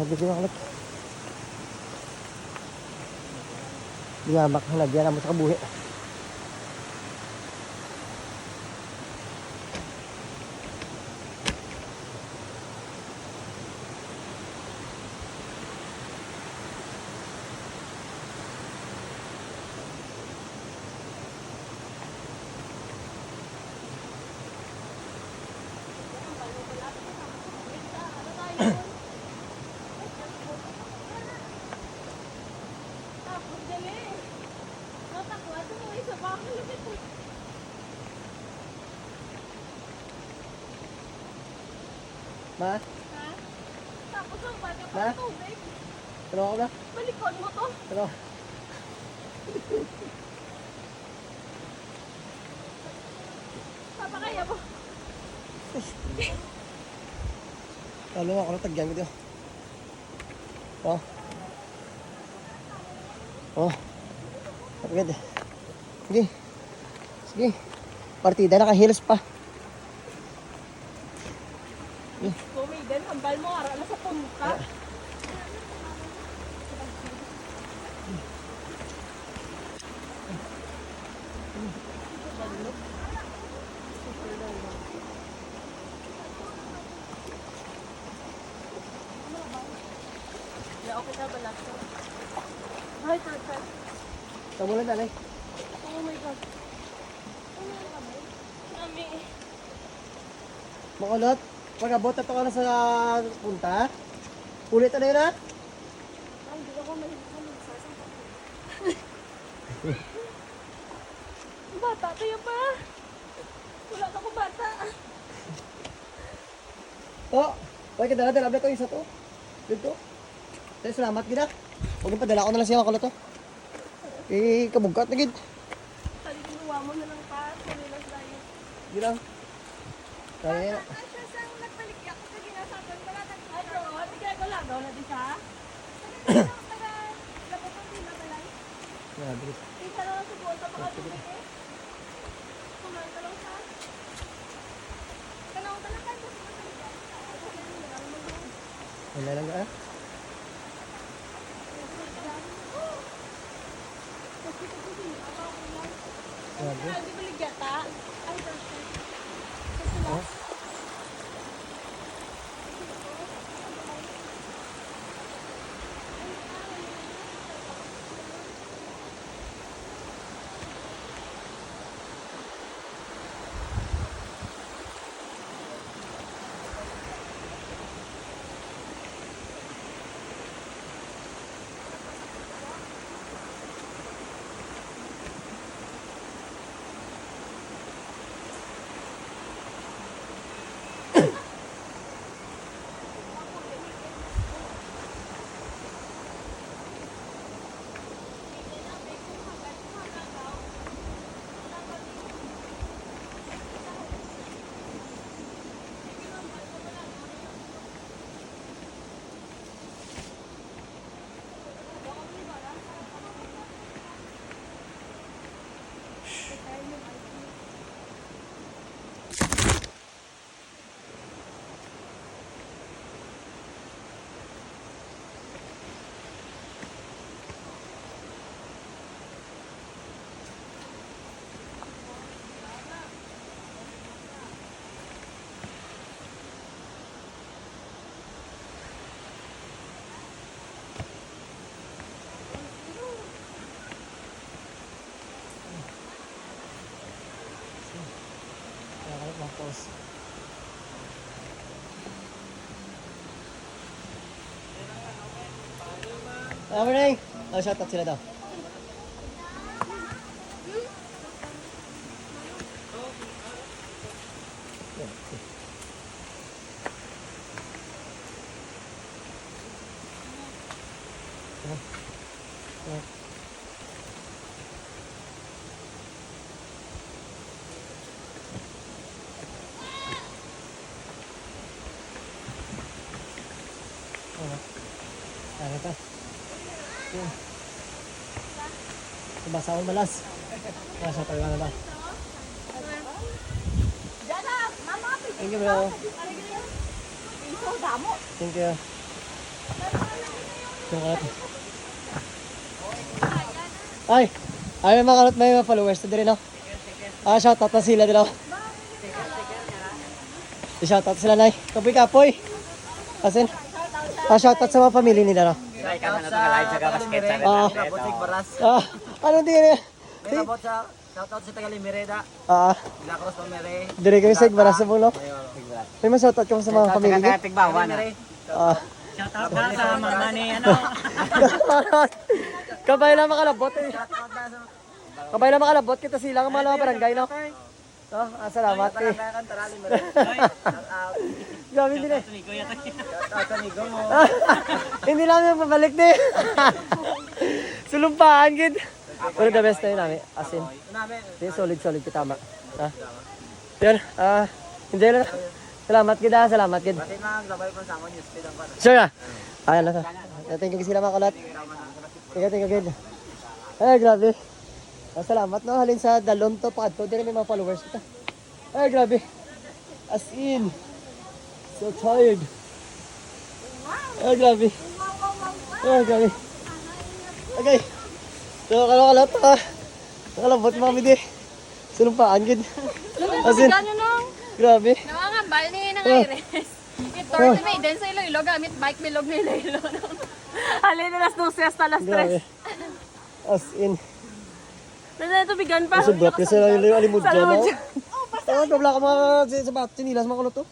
Bigyan ako lang. Diyamak na nagyan mo sa kabuhi. Ma? Ha? Tapos ang bata Ma? pa tubig. Ano ako na? Balikod mo to. Ano? Papakaya mo. Lalo ako na tagyan ko dito. Oh. Oh. Pagod. Sige. Sige. Partida nakahilos pa. Kumidan, hambal mo. Ara na sa punta. Okay na ba lahat? Ay, perfect. Tamulan na, Oh my God. Mami. Makulot. Pag-abot na ito ka na sa punta. Ulit na yun ha? Ay, hindi ako mahilig sa magsasampa. Bata kayo pa. Wala na ko bata. Oh. Huwag ka dala-dala ito yung isa to. Dito. Tayo salamat gina. Huwag padala ko na lang siya makulot to. Eh, kabugkat na gid. Tali kinuha mo na lang pa. Salilas tayo. Gina. Kaya. Ay, siya sang nagpaligya ko sa ginasapan pala. Ay, oo. Tigay ko lang daw na di siya. Grabe. Isa na lang subuan sa mga tubig eh. Kumain ka lang sa. Kanang talaga ko sa masaligya. Wala lang ka. Grabe. Hindi ba ligyata? Ay, perfect. Oh. Tapos morning! Oh, shout out sila daw. Ano ka? Basa akong balas. Nasa tayo na ba? Diyan na! Thank you, bro. Iso, damo. Thank you. Salamat. Ay, ay may mga followers na din, no? Shoutout na sila din, no? I-shoutout sila, Nay. Kapoy-kapoy. Asin? Shoutout sa mga pamilya nila, no? Shoutout sa Tagalimireda, Butik Baras. Ano din? Shoutout sa Tagalimireda, Lacros Pamere. Dire kayo sa Igbaras sa Bulo. May mas shoutout ka sa mga pamilya niyo? Tigbawan. Shoutout ka sa mama ni ano. Kabay lang makalabot eh. Kabay lang makalabot kita sila ng mga barangay, no? Salamat eh. Grabe din eh. Shoutout sa Nigo mo. Hindi lang yung pabalik din. Sulumpaan, gid. Pero the best na yun namin. As in, solid kita tama. Yan, hindi lang. Salamat gid, salamat gid. Pati lang, sabay pa sa amon, speed ang para. Sure na. Ayan na to. Thank you sila mga kalat. Thank you gid. Ay, grabe. Salamat no, halin sa dalon to pakadto dire may mga followers kita. Ay, grabe. As in, so tired. Ay, grabe. Ay, grabe. Okay. So, kalat ha. Nakalabot mga midi. Sulumpaan gid. As in, Gano'n nung. grabe. Nawangambal ni nang Iris. I-tour na may din sa Iloilo gamit bike bilog ni Iloilo. Halin na las 12 hasta las 3. Grabe. As in. Nasa tubigan pa. Subrat kasi lang yung alimod dyan, no? Tawag, babla ka mga sabat, sinilas mga kulot to.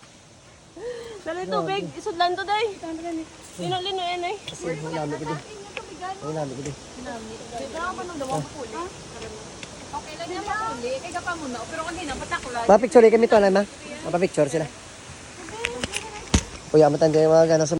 Dali tubig, isudlan to day. Linolin no yan ay. Kasi ang dami ko din. Ang dami ko din. Dito ako pa nung dawang puli. Okay lang yan mapuli. Kaya ka pa muna. Pero kanina pataklan. Mapicture kami to, alam ha? Mapapicture sila. Kuya, matan dyan yung mga gano'n sa